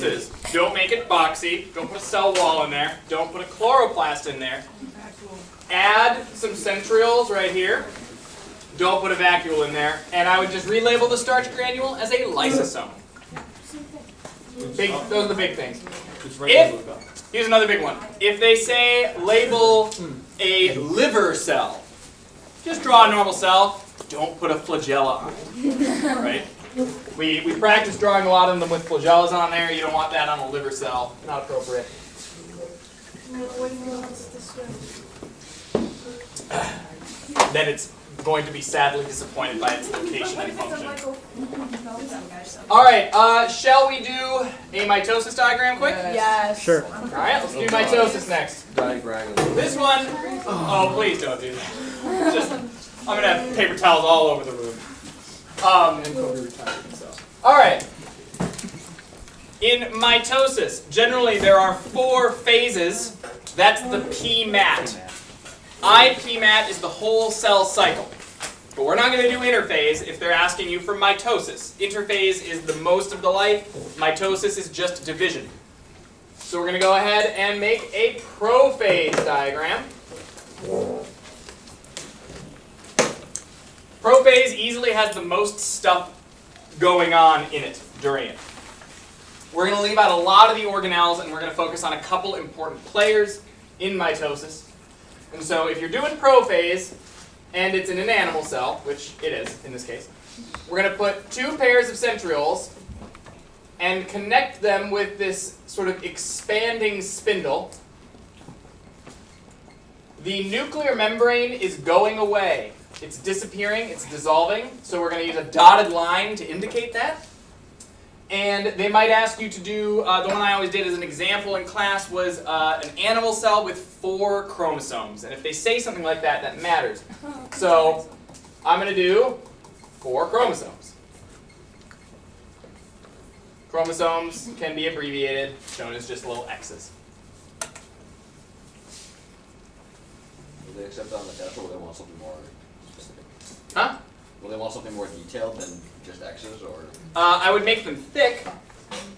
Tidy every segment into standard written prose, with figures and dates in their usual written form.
differences. Don't make it boxy. Don't put a cell wall in there. Don't put a chloroplast in there. Add some centrioles right here. Don't put a vacuole in there. And I would just relabel the starch granule as a lysosome. Those are the big things. Here's another big one. If they say label a liver cell, just draw a normal cell. Don't put a flagella on it. Right? We practice drawing a lot of them with flagellas on there. You don't want that on a liver cell. Not appropriate. Then it's going to be sadly disappointed by its location and function. All right, shall we do a mitosis diagram quick? Yes. Sure. All right, let's do mitosis next. This one, oh please don't do that. Just, I'm going to have paper towels all over the room. All right. In mitosis, generally there are 4 phases. That's the PMAT. IPMAT is the whole cell cycle. But we're not going to do interphase if they're asking you for mitosis. Interphase is the most of the life. Mitosis is just division. So we're going to go ahead and make a prophase diagram. Prophase easily has the most stuff going on in it during it. We're going to leave out a lot of the organelles, and we're going to focus on a couple important players in mitosis. And so if you're doing prophase, and it's in an animal cell, which it is in this case, we're going to put 2 pairs of centrioles and connect them with this sort of expanding spindle. The nuclear membrane is going away. It's disappearing, it's dissolving, so we're going to use a dotted line to indicate that. And they might ask you to do, the one I always did as an example in class was an animal cell with 4 chromosomes. And if they say something like that, that matters. So I'm going to do 4 chromosomes. Chromosomes can be abbreviated, shown as just little X's. Will they accept that on the test, or will they want something more specific? Huh? Will they want something more detailed than just X's, or? I would make them thick.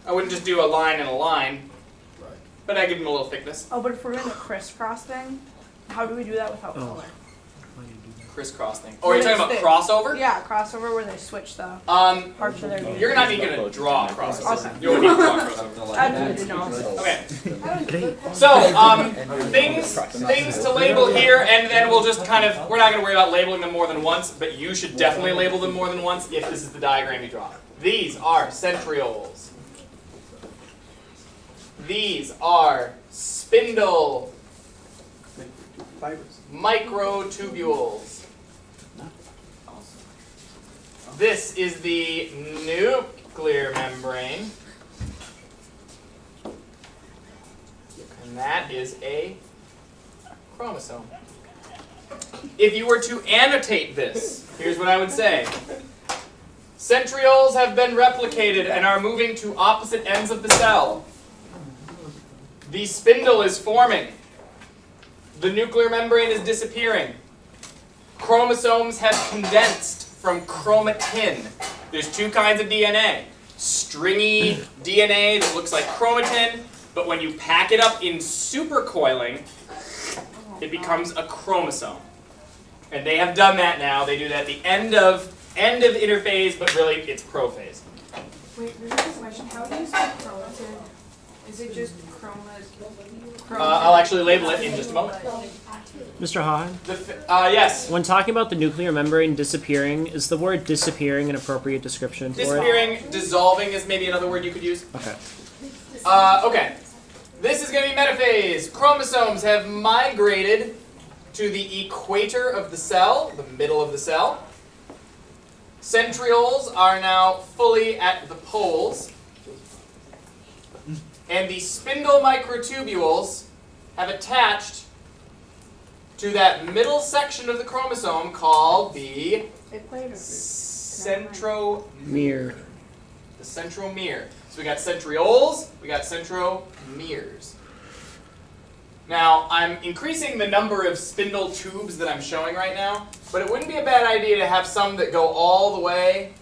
I wouldn't just do a line and a line. Right. But I give them a little thickness. Oh, but if we're doing the crisscross thing, how do we do that without color? Crisscross thing. Oh, are you talking about crossover? Yeah, crossover where they switch the parts of their DNA. You're not even going to draw a crossover. Okay. You won't need to draw a crossover. I didn't know. Okay. So, things to label here, and then we'll just kind of, we're not going to worry about labeling them more than once, but you should definitely label them more than once if this is the diagram you draw. These are centrioles. These are spindle microtubules. This is the nuclear membrane. And that is a chromosome. If you were to annotate this, here's what I would say. Centrioles have been replicated and are moving to opposite ends of the cell. The spindle is forming. The nuclear membrane is disappearing. Chromosomes have condensed from chromatin. There's 2 kinds of DNA. Stringy DNA that looks like chromatin, but when you pack it up in supercoiling, it becomes a chromosome. And they have done that now. They do that at the end of interphase, but really it's prophase. Wait, there's a question. How do you spell chromatin? Is it just I'll actually label it in just a moment. Mr. Hahan? Yes. When talking about the nuclear membrane disappearing, is the word disappearing an appropriate description for it? Disappearing, dissolving is maybe another word you could use. Okay. Okay. This is going to be metaphase. Chromosomes have migrated to the equator of the cell, the middle of the cell. Centrioles are now fully at the poles. And the spindle microtubules have attached to that middle section of the chromosome called the centromere. The centromere. So we got centrioles, we got centromeres. Now, I'm increasing the number of spindle tubes that I'm showing right now, but it wouldn't be a bad idea to have some that go all the way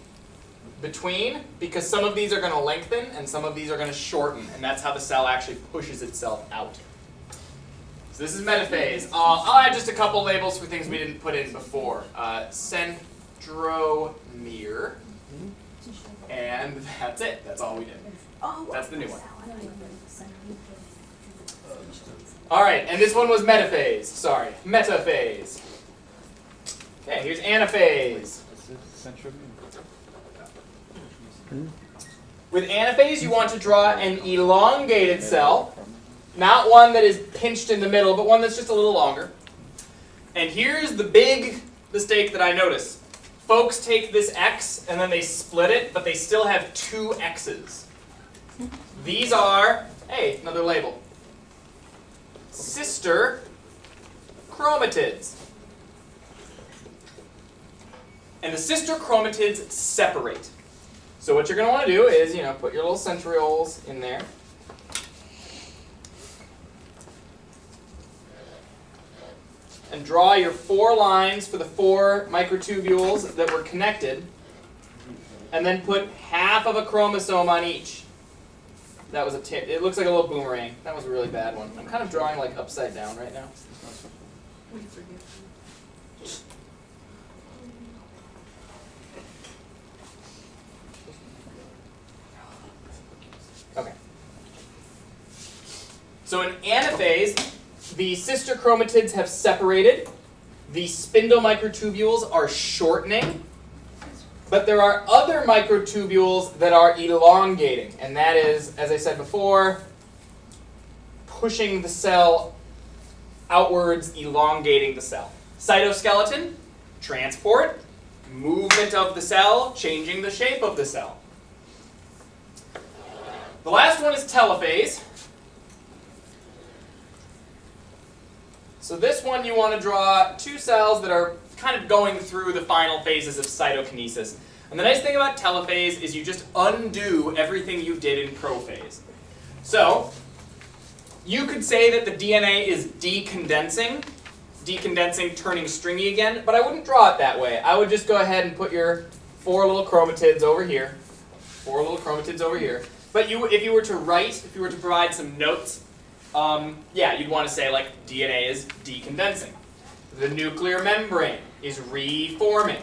between, because some of these are going to lengthen and some of these are going to shorten, and that's how the cell actually pushes itself out. So this is metaphase. I'll add just a couple labels for things we didn't put in before. Centromere. And that's it. That's all we did. That's the new one. All right, and this one was metaphase. Sorry, metaphase. Okay, here's anaphase. With anaphase, you want to draw an elongated cell, not one that is pinched in the middle, but one that's just a little longer. And here's the big mistake that I notice. Folks take this X and then they split it, but they still have two X's. These are, hey, another label, sister chromatids. And the sister chromatids separate. So what you're going to want to do is, put your little centrioles in there. And draw your 4 lines for the 4 microtubules that were connected. And then put half of a chromosome on each. That was a tip. It looks like a little boomerang. That was a really bad one. I'm kind of drawing like upside down right now. Okay. So in anaphase, the sister chromatids have separated. The spindle microtubules are shortening. But there are other microtubules that are elongating. And that is, as I said before, pushing the cell outwards, elongating the cell. Cytoskeleton, transport, movement of the cell, changing the shape of the cell. The last one is telophase. So this one you want to draw 2 cells that are kind of going through the final phases of cytokinesis. And the nice thing about telophase is you just undo everything you did in prophase. So you could say that the DNA is decondensing, turning stringy again, but I wouldn't draw it that way. I would just go ahead and put your 4 little chromatids over here. 4 little chromatids over here. But if you were to provide some notes, you'd want to say like DNA is decondensing. The nuclear membrane is reforming.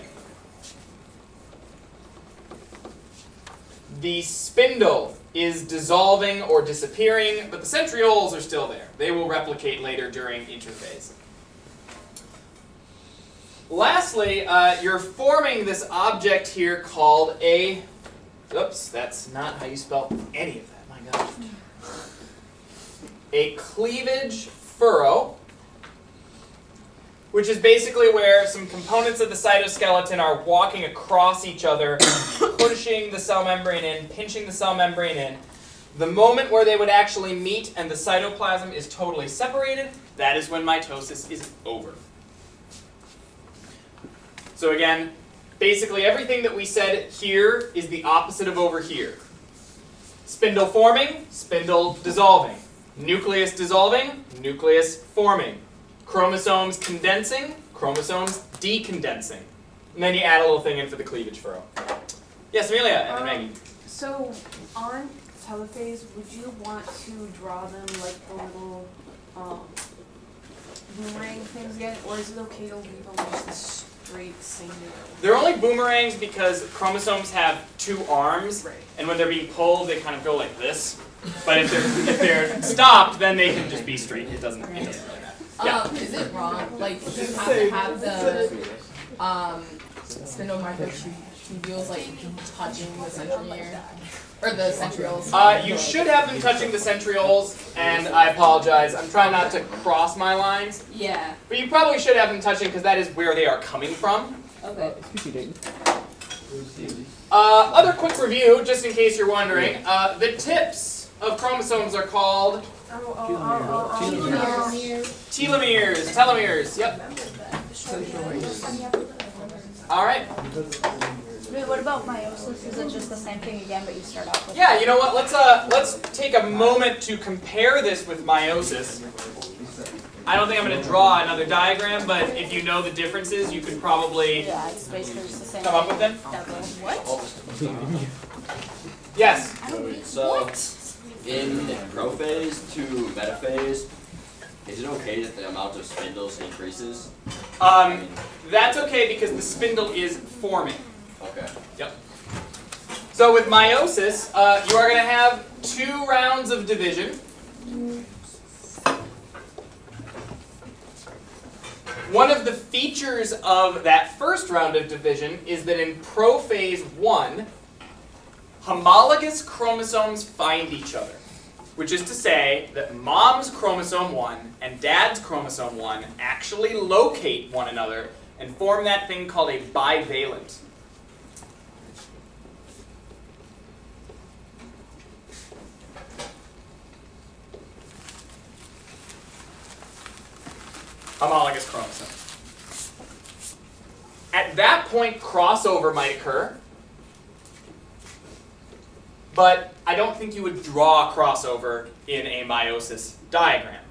The spindle is dissolving or disappearing, but the centrioles are still there. They will replicate later during interphase. Lastly, you're forming this object here called a, oops, that's not how you spell any of that, my gosh. A cleavage furrow, which is basically where some components of the cytoskeleton are walking across each other, pushing the cell membrane in, pinching the cell membrane in. The moment where they would actually meet and the cytoplasm is totally separated, that is when mitosis is over. So again, basically everything that we said here is the opposite of over here. Spindle forming, spindle dissolving. Nucleus dissolving, nucleus forming. Chromosomes condensing, chromosomes decondensing. And then you add a little thing in for the cleavage furrow. Yes, Amelia and Maggie. So on telophase, would you want to draw them like the little boomerang things again, or is it okay to leave them just a straight single? They're only boomerangs because chromosomes have 2 arms, Right. and when they're being pulled, they kind of go like this. But if they're stopped, then they can just be straight. It doesn't really matter. Yeah. Is it wrong? Like, do you have to have the spindle microtubules like touching the centromere or the centrioles? You should have them touching the centrioles, and I apologize. I'm trying not to cross my lines. Yeah. But you probably should have them touching because that is where they are coming from. Okay. Other quick review, just in case you're wondering. The tips of chromosomes are called telomeres. Yep. All right. Wait, what about meiosis? Is it just the same thing again, but you start off with? Yeah, you know what? Let's take a moment to compare this with meiosis. I don't think I'm going to draw another diagram, but if you know the differences, you could probably Yeah, it's basically just the same come up with them. What? Yes. So, in prophase to metaphase, is it okay that the amount of spindles increases? That's okay because the spindle is forming. Okay. Yep. So with meiosis, you are going to have 2 rounds of division. One of the features of that first round of division is that in prophase 1, homologous chromosomes find each other, which is to say that mom's chromosome 1 and dad's chromosome 1 actually locate one another and form that thing called a bivalent. Homologous chromosome. At that point, crossover might occur, but I don't think you would draw a crossover in a meiosis diagram.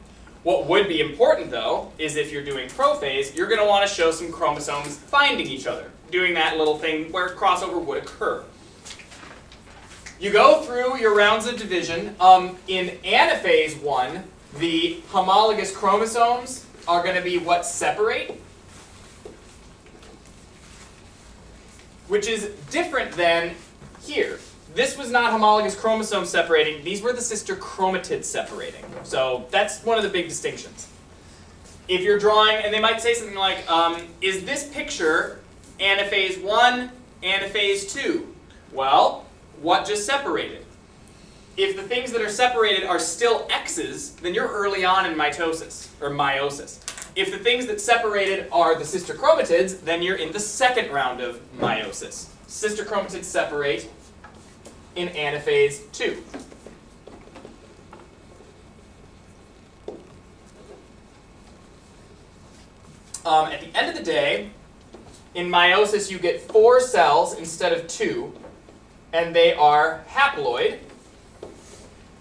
What would be important, though, is if you're doing prophase, you're going to want to show some chromosomes finding each other, doing that little thing where crossover would occur. You go through your rounds of division. In anaphase 1, the homologous chromosomes are going to be what separate, which is different than here. This was not homologous chromosomes separating. These were the sister chromatids separating. So that's one of the big distinctions. If you're drawing, and they might say something like, is this picture anaphase 1, anaphase 2? Well, what just separated? If the things that are separated are still X's, then you're early on in mitosis, or meiosis. If the things that separated are the sister chromatids, then you're in the second round of meiosis. Sister chromatids separate in anaphase 2. At the end of the day, in meiosis you get 4 cells instead of 2, and they are haploid.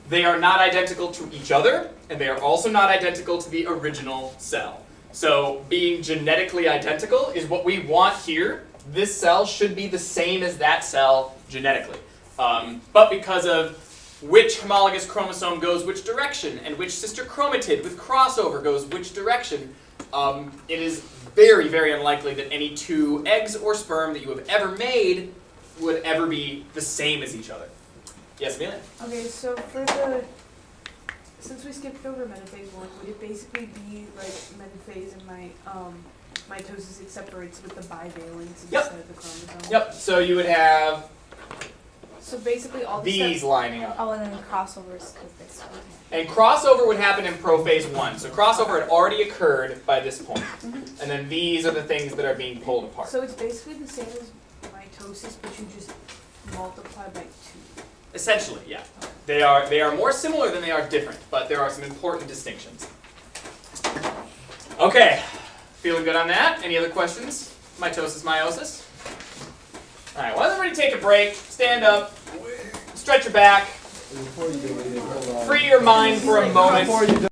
They are not identical to each other, and they are also not identical to the original cell. So being genetically identical is what we want here. This cell should be the same as that cell genetically. But because of which homologous chromosome goes which direction, and which sister chromatid with crossover goes which direction, it is very, very unlikely that any 2 eggs or sperm that you have ever made would ever be the same as each other. Yes, Amelia? Okay, so since we skipped over metaphase 1, would it basically be like metaphase and mitosis, it separates with the bivalents instead of the chromosomes? Yep, so you would have So basically all the these steps. lining up. Oh, and then the crossovers because this one. And crossover would happen in prophase 1. So crossover had already occurred by this point. And then these are the things that are being pulled apart. So it's basically the same as mitosis, but you just multiply by 2. Essentially, yeah. They are more similar than they are different, but there are some important distinctions. Okay, feeling good on that? Any other questions? Mitosis, meiosis? All right, well, everybody take a break, stand up, stretch your back, free your mind for a moment.